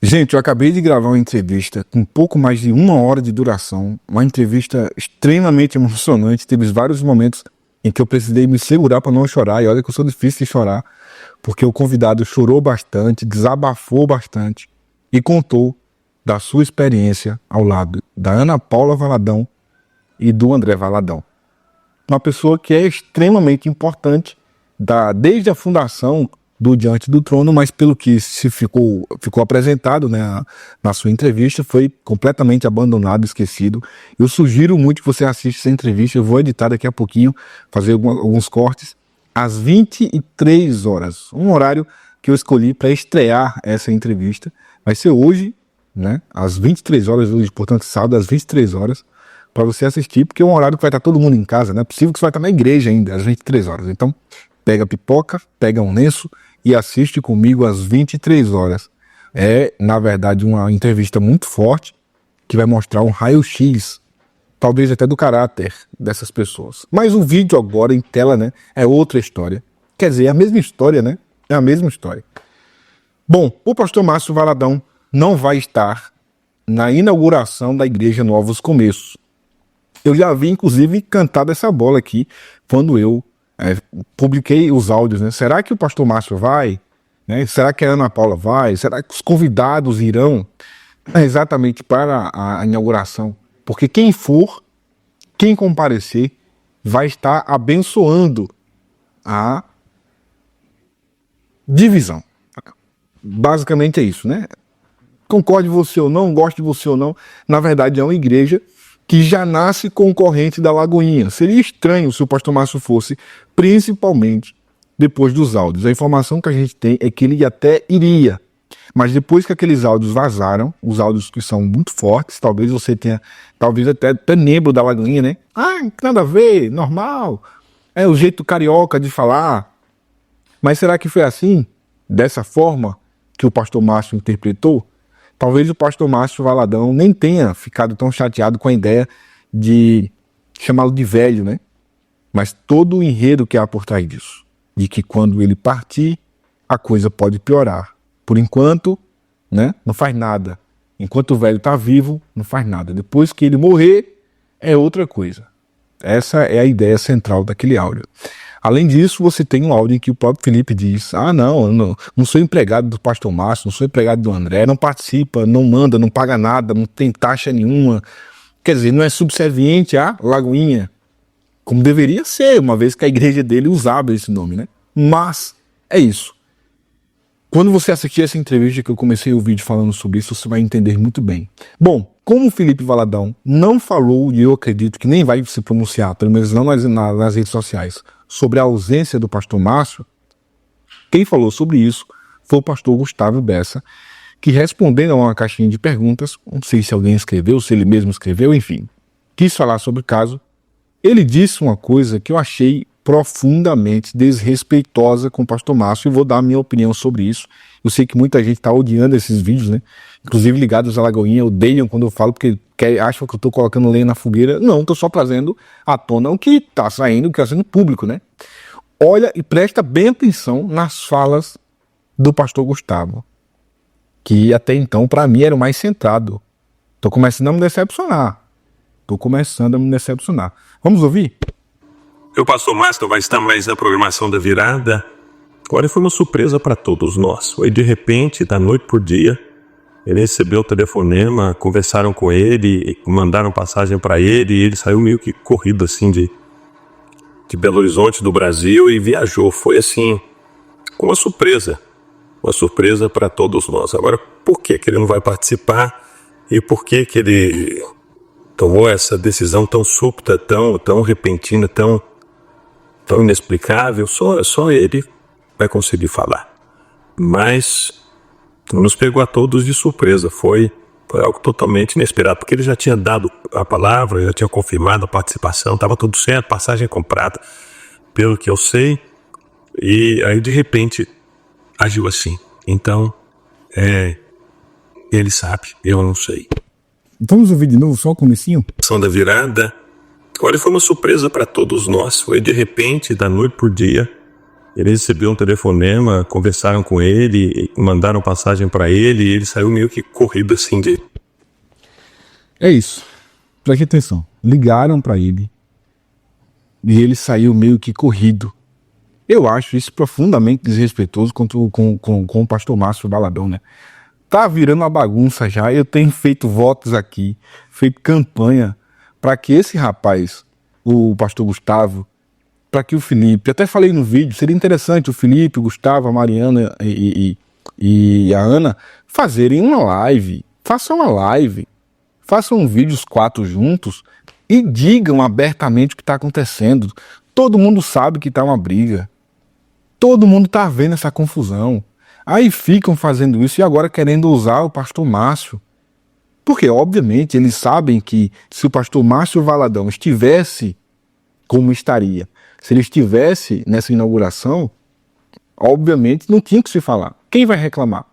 Gente, eu acabei de gravar uma entrevista com pouco mais de 1 hora de duração, uma entrevista extremamente emocionante. Teve vários momentos em que eu precisei me segurar para não chorar, e olha que eu sou difícil de chorar, porque o convidado chorou bastante, desabafou bastante e contou da sua experiência ao lado da Ana Paula Valadão e do André Valadão. Uma pessoa que é extremamente importante desde a fundação do Diante do Trono, mas pelo que se ficou apresentado, né, na sua entrevista, foi completamente abandonado, esquecido. Eu sugiro muito que você assista essa entrevista. Eu vou editar daqui a pouquinho, fazer alguns cortes, às 23 horas, um horário que eu escolhi para estrear essa entrevista. Vai ser hoje, né, às 23 horas, hoje, portanto, sábado, às 23 horas, para você assistir, porque é um horário que vai estar todo mundo em casa, não é possível que você vai estar na igreja ainda, às 23 horas. Então, pega a pipoca, pega um lenço e assiste comigo às 23 horas. É, na verdade, uma entrevista muito forte que vai mostrar um raio-x, talvez até do caráter dessas pessoas. Mas o vídeo agora em tela, né, é outra história. Quer dizer, é a mesma história, né? É a mesma história. Bom, o pastor Márcio Valadão não vai estar na inauguração da Igreja Novos Começos. Eu já vi, inclusive, cantado essa bola aqui quando eu publiquei os áudios, né? Será que o pastor Márcio vai? Né? Será que a Ana Paula vai? Será que os convidados irão exatamente para a inauguração? Porque quem for, quem comparecer, vai estar abençoando a divisão. Basicamente é isso, né? Concorde você ou não, goste de você ou não, na verdade é uma igreja que já nasce concorrente da Lagoinha. Seria estranho se o pastor Márcio fosse, principalmente depois dos áudios. A informação que a gente tem é que ele até iria, mas depois que aqueles áudios vazaram, os áudios que são muito fortes, talvez você tenha, talvez até membro da Lagoinha, né? Ah, nada a ver, normal, é o jeito carioca de falar. Mas será que foi assim, dessa forma, que o pastor Márcio interpretou? Talvez o pastor Márcio Valadão nem tenha ficado tão chateado com a ideia de chamá-lo de velho, né? Mas todo o enredo que há por trás disso, de que quando ele partir, a coisa pode piorar. Por enquanto, né, não faz nada. Enquanto o velho está vivo, não faz nada. Depois que ele morrer, é outra coisa. Essa é a ideia central daquele áudio. Além disso, você tem um áudio em que o próprio Felipe diz: não sou empregado do pastor Márcio, não sou empregado do André, não participa, não manda, não paga nada, não tem taxa nenhuma. Quer dizer, não é subserviente à Lagoinha, como deveria ser, uma vez que a igreja dele usava esse nome, né? Mas é isso. Quando você assistir essa entrevista que eu comecei o vídeo falando sobre isso, você vai entender muito bem. Bom, como o Felipe Valadão não falou, e eu acredito que nem vai se pronunciar, pelo menos não nas redes sociais, sobre a ausência do pastor Márcio, quem falou sobre isso foi o pastor Gustavo Bessa, que, respondendo a uma caixinha de perguntas, não sei se alguém escreveu, se ele mesmo escreveu, enfim, quis falar sobre o caso. Ele disse uma coisa que eu achei profundamente desrespeitosa com o pastor Márcio, e vou dar a minha opinião sobre isso. Eu sei que muita gente está odiando esses vídeos, né? Inclusive ligados à Lagoinha, odeiam quando eu falo, porque acham que eu estou colocando lenha na fogueira. Não, estou só trazendo à tona o que está saindo, o que está sendo público, né? Olha e presta bem atenção nas falas do pastor Gustavo, que até então, para mim, era o mais centrado. Estou começando a me decepcionar. Vamos ouvir? O pastor Márcio vai estar mais na programação da virada. Agora foi uma surpresa para todos nós. Foi de repente, da noite por dia, ele recebeu o telefonema, conversaram com ele, mandaram passagem para ele, e ele saiu meio que corrido assim de Belo Horizonte, do Brasil, e viajou. Foi assim, uma surpresa para todos nós. Agora, por que ele não vai participar e por que ele tomou essa decisão tão súbita, tão repentina, tão inexplicável? Só ele vai conseguir falar. Mas nos pegou a todos de surpresa. Foi algo totalmente inesperado, porque ele já tinha dado a palavra, já tinha confirmado a participação, estava tudo certo, passagem comprada, pelo que eu sei, e aí de repente agiu assim. Então, ele sabe, eu não sei. Vamos ouvir de novo só o comecinho? São da virada. Olha, foi uma surpresa para todos nós. Foi de repente, da noite por dia, Ele recebeu um telefonema, conversaram com ele, mandaram passagem pra ele e ele saiu meio que corrido assim de... É isso. Preste atenção. Ligaram pra ele e ele saiu meio que corrido. Eu acho isso profundamente desrespeitoso com o pastor Márcio Valadão, né? Tá virando uma bagunça já. Eu tenho feito votos aqui, feito campanha para que esse rapaz, o pastor Gustavo, para que o Felipe, até falei no vídeo, seria interessante o Felipe, o Gustavo, a Mariana e a Ana fazerem uma live. Façam uma live, façam um vídeo os 4 juntos e digam abertamente o que está acontecendo. Todo mundo sabe que está uma briga. Todo mundo está vendo essa confusão. Aí ficam fazendo isso e agora querendo usar o pastor Márcio. Porque, obviamente, eles sabem que se o pastor Márcio Valadão estivesse como estaria, se ele estivesse nessa inauguração, obviamente não tinha que se falar. Quem vai reclamar?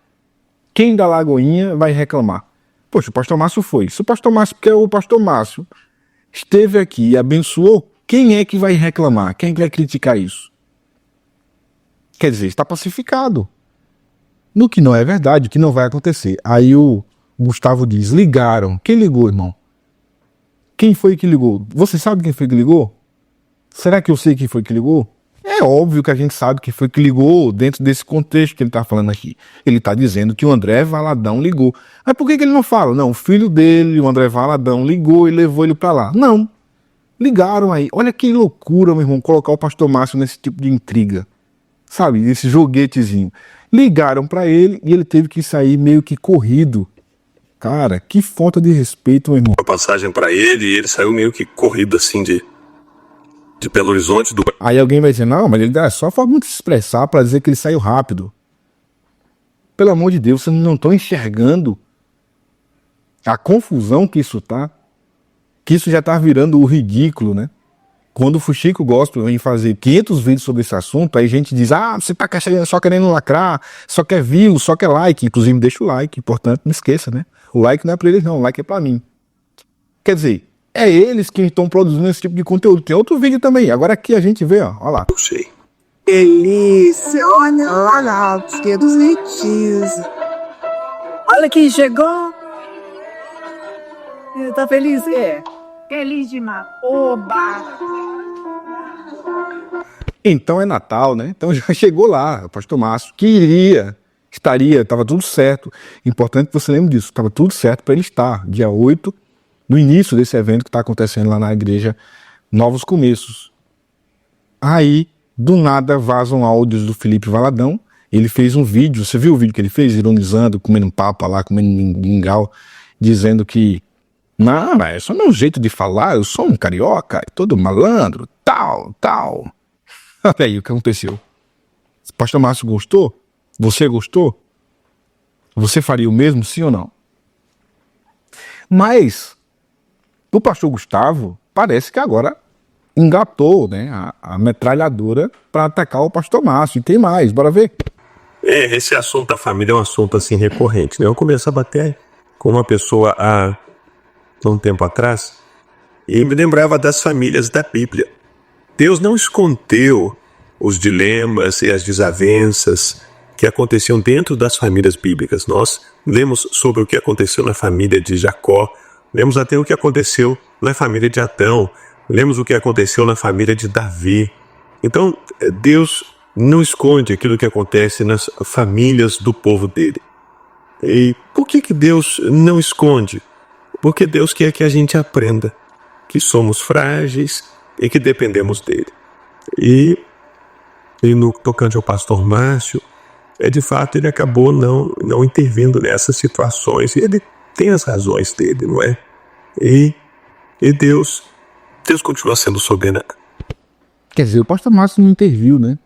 Quem da Lagoinha vai reclamar? Poxa, o pastor Márcio foi. Se o pastor Márcio, porque o pastor Márcio esteve aqui e abençoou, quem é que vai reclamar? Quem é que vai criticar isso? Quer dizer, está pacificado. No que não é verdade, o que não vai acontecer. Aí o Gustavo diz, ligaram. Quem ligou, irmão? Quem foi que ligou? Você sabe quem foi que ligou? Será que eu sei quem foi que ligou? É óbvio que a gente sabe quem foi que ligou dentro desse contexto que ele está falando aqui. Ele está dizendo que o André Valadão ligou. Mas por que ele não fala? Não, o filho dele, o André Valadão, ligou e levou ele para lá. Não. Ligaram aí. Olha que loucura, meu irmão, colocar o pastor Márcio nesse tipo de intriga. Sabe, esse joguetezinho. Ligaram para ele e ele teve que sair meio que corrido. Cara, que falta de respeito, meu irmão. A passagem pra ele e ele saiu meio que corrido assim de Belo Horizonte do... Aí alguém vai dizer, não, mas ele dá só forma de se expressar para dizer que ele saiu rápido. Pelo amor de Deus, vocês não estão enxergando a confusão que isso tá? Que isso já tá virando o ridículo, né? Quando o Fuxico Gospel vem fazer 500 vídeos sobre esse assunto, aí a gente diz, você tá só querendo lacrar, só quer view, só quer like. Inclusive deixa o like, importante, não esqueça, né? O like não é pra eles não, o like é pra mim. Quer dizer, é eles que estão produzindo esse tipo de conteúdo. Tem outro vídeo também, agora aqui a gente vê, ó lá. Eu sei. Delícia, olha, que dos leitinhos. Olha quem chegou. Tá feliz, é? Feliz demais. Oba! Então é Natal, né? Então já chegou lá, o pastor Márcio, que estava tudo certo. Importante que você lembre disso, estava tudo certo para ele estar, dia 8, no início desse evento que está acontecendo lá na igreja Novos Começos. Aí, do nada, vazam áudios do Felipe Valadão. Ele fez um vídeo, você viu o vídeo que ele fez? Ironizando, comendo papa lá, comendo mingau, dizendo que não, é só meu jeito de falar, eu sou um carioca, todo malandro, tal. Olha aí o que aconteceu. O pastor Márcio gostou? Você gostou? Você faria o mesmo, sim ou não? Mas o pastor Gustavo parece que agora engatou, né, a metralhadora para atacar o pastor Márcio. E tem mais, bora ver. Esse assunto da família é um assunto assim recorrente, né? Eu comecei a bater com uma pessoa há um tempo atrás e me lembrava das famílias da Bíblia. Deus não escondeu os dilemas e as desavenças que aconteciam dentro das famílias bíblicas. Nós lemos sobre o que aconteceu na família de Jacó, lemos até o que aconteceu na família de Adão, lemos o que aconteceu na família de Davi. Então, Deus não esconde aquilo que acontece nas famílias do povo dele. E por que Deus não esconde? Porque Deus quer que a gente aprenda que somos frágeis e que dependemos dele. E no tocante ao pastor Márcio, de fato ele acabou não intervindo nessas situações. E ele tem as razões dele, não é? E Deus continua sendo soberano. Quer dizer, o pastor Márcio não interviu, né?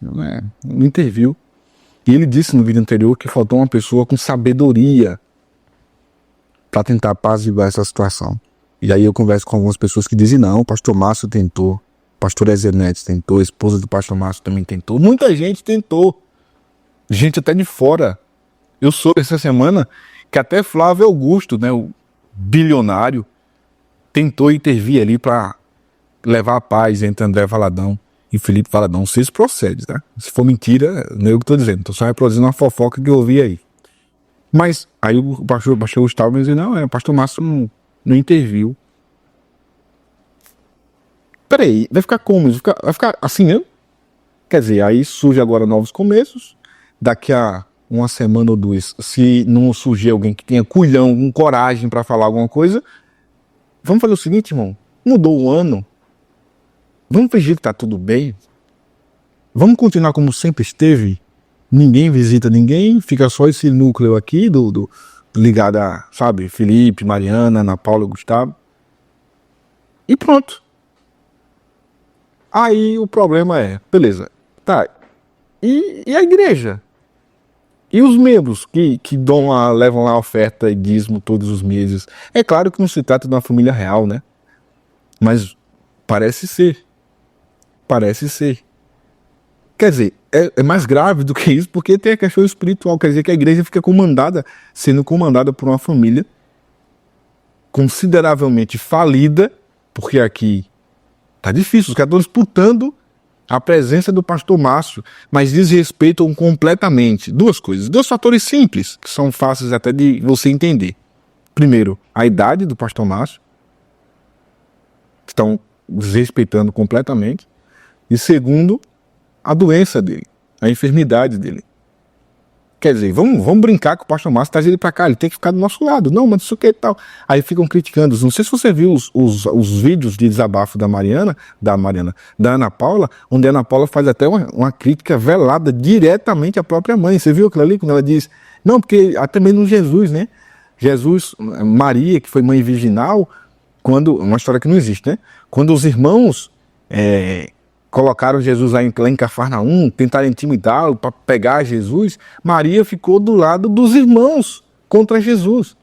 Não interviu. E ele disse no vídeo anterior que faltou uma pessoa com sabedoria para tentar apaziguar essa situação. E aí eu converso com algumas pessoas que dizem, não, o pastor Márcio tentou, o pastor Ezenetes tentou, a esposa do pastor Márcio também tentou, muita gente tentou, gente até de fora. Eu soube essa semana que até Flávio Augusto, né, o bilionário, tentou intervir ali para levar a paz entre André Valadão E Felipe fala, não sei se procede, tá? Se for mentira, não é eu que tô dizendo, tô só reproduzindo uma fofoca que eu ouvi aí. Mas aí o pastor Gustavo me disse, não, o pastor Márcio não interviu. Peraí, vai ficar como? Vai ficar assim mesmo? Quer dizer, aí surge agora novos começos, daqui a uma semana ou duas, se não surgir alguém que tenha culhão, com coragem para falar alguma coisa, vamos fazer o seguinte, irmão, mudou o ano, vamos fingir que tá tudo bem, vamos continuar como sempre esteve, ninguém visita ninguém, fica só esse núcleo aqui, ligado a, sabe, Felipe, Mariana, Ana Paula, Gustavo, e pronto. Aí o problema é, beleza, tá, e a igreja? E os membros que levam lá a oferta e dízimo todos os meses? É claro que não se trata de uma família real, né? Mas parece ser. Parece ser. Quer dizer, é mais grave do que isso, porque tem a questão espiritual. Quer dizer que a igreja fica sendo comandada por uma família consideravelmente falida, porque aqui tá difícil, os caras estão disputando a presença do pastor Márcio, mas desrespeitam completamente duas coisas, dois fatores simples, que são fáceis até de você entender. Primeiro, a idade do pastor Márcio, que estão desrespeitando completamente. E segundo, a doença dele, a enfermidade dele. Quer dizer, vamos brincar que o pastor Márcio traz ele pra cá, ele tem que ficar do nosso lado. Não, mas isso que é tal. Aí ficam criticando. Não sei se você viu os vídeos de desabafo da Ana Paula, onde a Ana Paula faz até uma crítica velada diretamente à própria mãe. Você viu aquilo ali, quando ela diz, não, porque até mesmo Jesus, né? Maria, que foi mãe virginal, uma história que não existe, né? Quando os irmãos colocaram Jesus lá em Cafarnaum, tentaram intimidá-lo para pegar Jesus, Maria ficou do lado dos irmãos contra Jesus.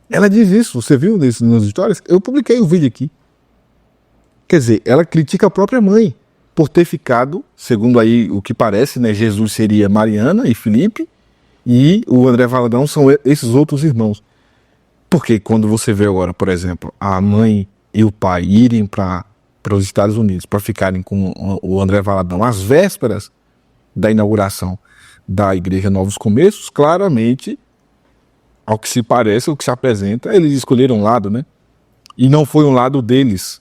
Ela diz isso, você viu nas histórias? Eu publiquei o vídeo aqui. Quer dizer, ela critica a própria mãe por ter ficado, segundo aí o que parece, né, Jesus seria Mariana e Felipe, e o André Valadão são esses outros irmãos. Porque quando você vê agora, por exemplo, a mãe e o pai irem para os Estados Unidos para ficarem com o André Valadão às vésperas da inauguração da Igreja Novos Começos, claramente, ao que se parece, ao que se apresenta, eles escolheram um lado, né? E não foi um lado deles.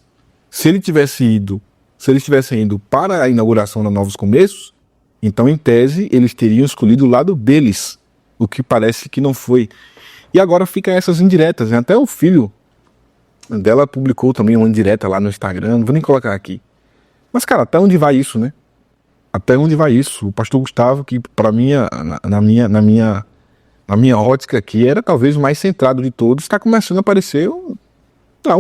Se eles tivessem ido para a inauguração da Novos Começos, então, em tese, eles teriam escolhido o lado deles, o que parece que não foi. E agora fica essas indiretas, né? Até o filho dela publicou também uma indireta lá no Instagram, não vou nem colocar aqui. Mas, cara, até onde vai isso, né? Até onde vai isso? O pastor Gustavo, que para mim, na minha ótica aqui, era talvez o mais centrado de todos, está começando a aparecer um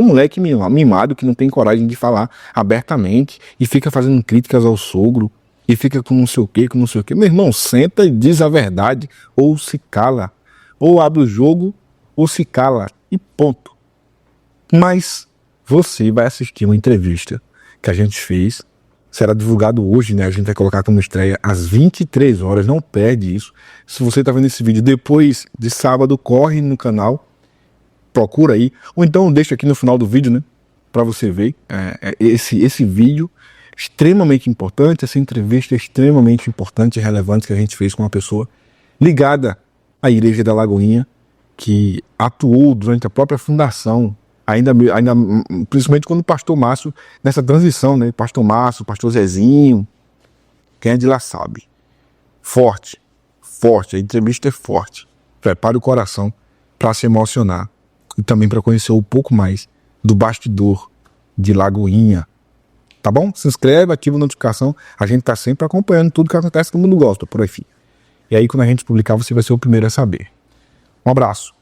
moleque mimado que não tem coragem de falar abertamente e fica fazendo críticas ao sogro e fica com não sei o que, Meu irmão, senta e diz a verdade, ou se cala. Ou abre o jogo, ou se cala, e ponto. Mas você vai assistir uma entrevista que a gente fez, será divulgado hoje, né? A gente vai colocar como estreia às 23 horas, não perde isso. Se você está vendo esse vídeo depois de sábado, corre no canal, procura aí, ou então deixa aqui no final do vídeo, né? Para você ver esse vídeo extremamente importante, essa entrevista extremamente importante e relevante que a gente fez com uma pessoa ligada à Igreja da Lagoinha, que atuou durante a própria fundação, ainda principalmente quando o pastor Márcio, nessa transição, né? Pastor Márcio, pastor Zezinho, quem é de lá sabe. Forte, a entrevista é forte. Prepare o coração para se emocionar e também para conhecer um pouco mais do bastidor de Lagoinha. Tá bom? Se inscreve, ativa a notificação. A gente tá sempre acompanhando tudo que acontece, todo mundo gosta por aí. E aí, quando a gente publicar, você vai ser o primeiro a saber. Um abraço.